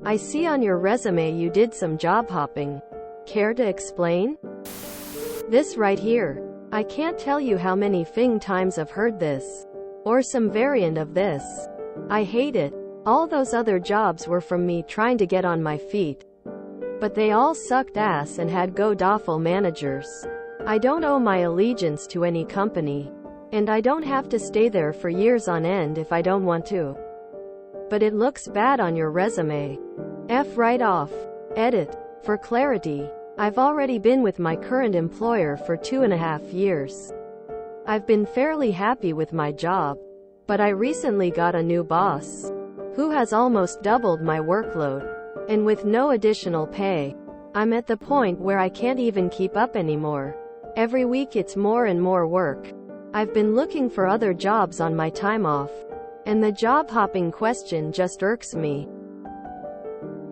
I see on your resume you did some job hopping. Care to explain? This right here. I can't tell you how many times I've heard this. Or some variant of this. I hate it. All those other jobs were from me trying to get on my feet. But they all sucked ass and had god-awful managers. I don't owe my allegiance to any company. And I don't have to stay there for years on end if I don't want to. But it looks bad on your resume. F right off. Edit. For clarity, I've already been with my current employer for 2.5 years. I've been fairly happy with my job. But I recently got a new boss, who has almost doubled my workload. And with no additional pay, I'm at the point where I can't even keep up anymore. Every week it's more and more work. I've been looking for other jobs on my time off. And the job hopping question just irks me.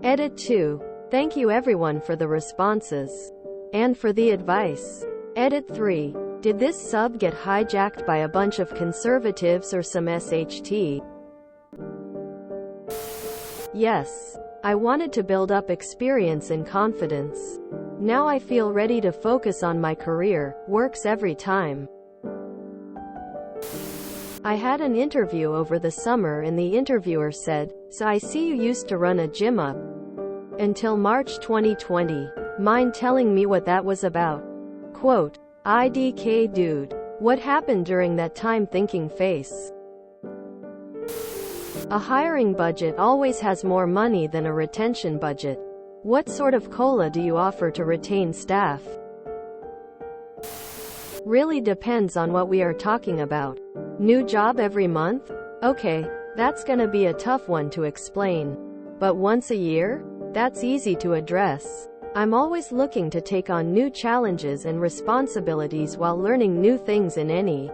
Edit 2. Thank you everyone for the responses. And for the advice. Edit 3. Did this sub get hijacked by a bunch of conservatives or some SHT? Yes. I wanted to build up experience and confidence. Now I feel ready to focus on my career. Works every time. I had an interview over the summer and the interviewer said, "So I see you used to run a gym up until March 2020. Mind telling me what that was about?" Quote, IDK dude. What happened during that time? Thinking face. A hiring budget always has more money than a retention budget. What sort of COLA do you offer to retain staff? Really depends on what we are talking about. New job every month? Okay, that's gonna be a tough one to explain. But once a year? That's easy to address. I'm always looking to take on new challenges and responsibilities while learning new things in any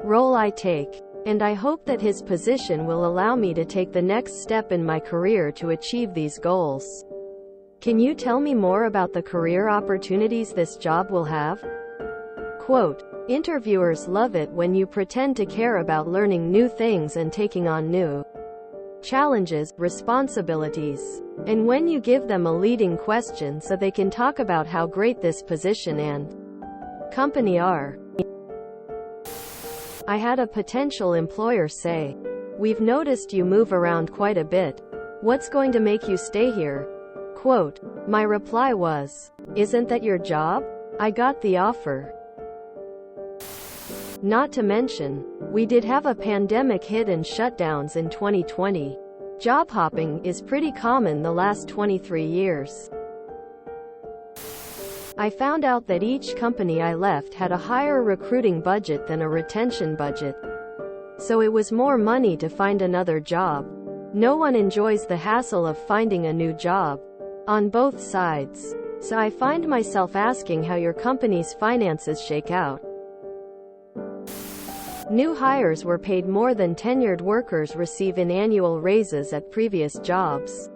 role I take. And I hope that his position will allow me to take the next step in my career to achieve these goals. Can you tell me more about the career opportunities this job will have? Quote, interviewers love it when you pretend to care about learning new things and taking on new challenges, responsibilities. And when you give them a leading question so they can talk about how great this position and company are. I had a potential employer say, "We've noticed you move around quite a bit. What's going to make you stay here?" Quote, my reply was, "Isn't that your job? I got the offer." Not to mention, we did have a pandemic hit and shutdowns in 2020. Job hopping is pretty common the last 23 years. I found out that each company I left had a higher recruiting budget than a retention budget. So it was more money to find another job. No one enjoys the hassle of finding a new job. On both sides. So I find myself asking how your company's finances shake out. New hires were paid more than tenured workers receive in annual raises at previous jobs.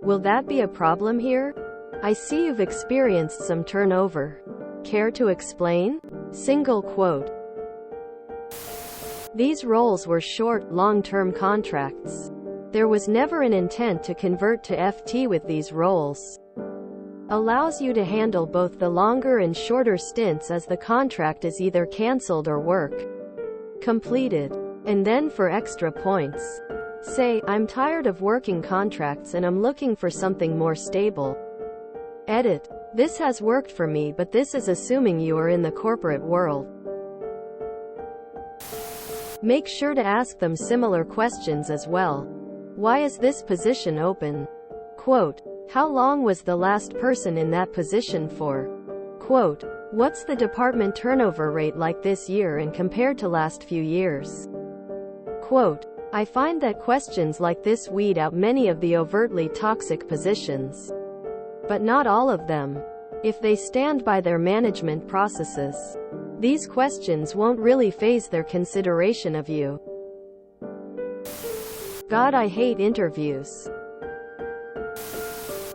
Will that be a problem here? I see you've experienced some turnover. Care to explain? Single quote. These roles were short, long-term contracts. There was never an intent to convert to FT with these roles. Allows you to handle both the longer and shorter stints as the contract is either cancelled or work completed. And then for extra points, say, "I'm tired of working contracts and I'm looking for something more stable." Edit. This has worked for me, but this is assuming you are in the corporate world. Make sure to ask them similar questions as well. Why is this position open? Quote, how long was the last person in that position for? Quote, what's the department turnover rate like this year and compared to last few years? Quote, I find that questions like this weed out many of the overtly toxic positions. But not all of them. If they stand by their management processes, these questions won't really phase their consideration of you. God, I hate interviews.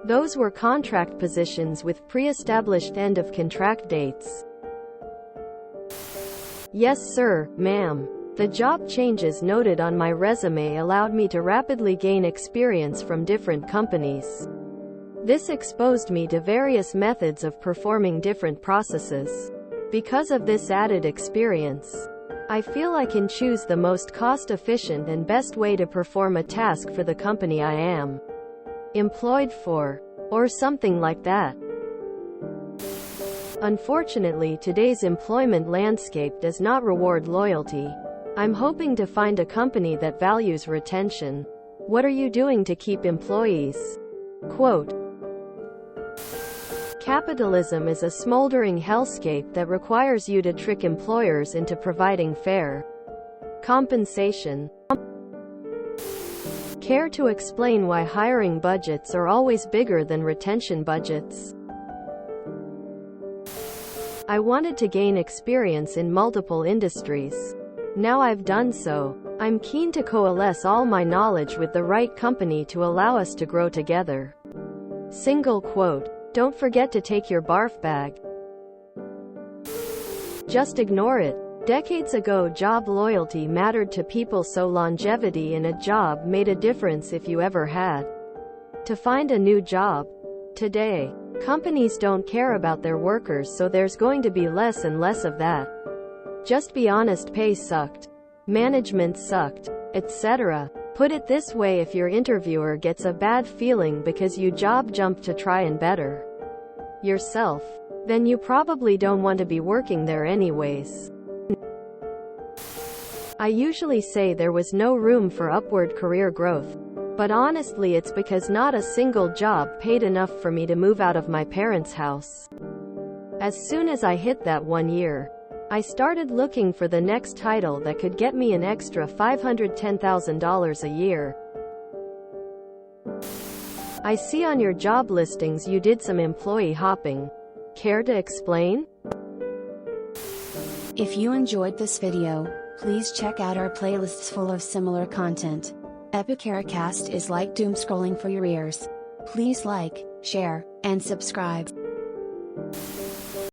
Those were contract positions with pre-established end-of-contract dates. Yes sir, ma'am. The job changes noted on my resume allowed me to rapidly gain experience from different companies. This exposed me to various methods of performing different processes. Because of this added experience, I feel I can choose the most cost-efficient and best way to perform a task for the company I am employed for, or something like that. Unfortunately, today's employment landscape does not reward loyalty. I'm hoping to find a company that values retention. What are you doing to keep employees? Quote, capitalism is a smoldering hellscape that requires you to trick employers into providing fair compensation. Care to explain why hiring budgets are always bigger than retention budgets? I wanted to gain experience in multiple industries. Now I've done so. I'm keen to coalesce all my knowledge with the right company to allow us to grow together. Single quote. Don't forget to take your barf bag. Just ignore it. Decades ago, job loyalty mattered to people, so longevity in a job made a difference if you ever had to find a new job. Today, companies don't care about their workers, so there's going to be less and less of that. Just be honest, pay sucked, management sucked, etc. Put it this way, if your interviewer gets a bad feeling because you job jumped to try and better yourself, then you probably don't want to be working there anyways. I usually say there was no room for upward career growth, but honestly it's because not a single job paid enough for me to move out of my parents' house. As soon as I hit that 1 year, I started looking for the next title that could get me an extra $510,000 a year. I see on your job listings you did some employee hopping. Care to explain? If you enjoyed this video, please check out our playlists full of similar content. Epicaricast is like doom scrolling for your ears. Please like, share, and subscribe.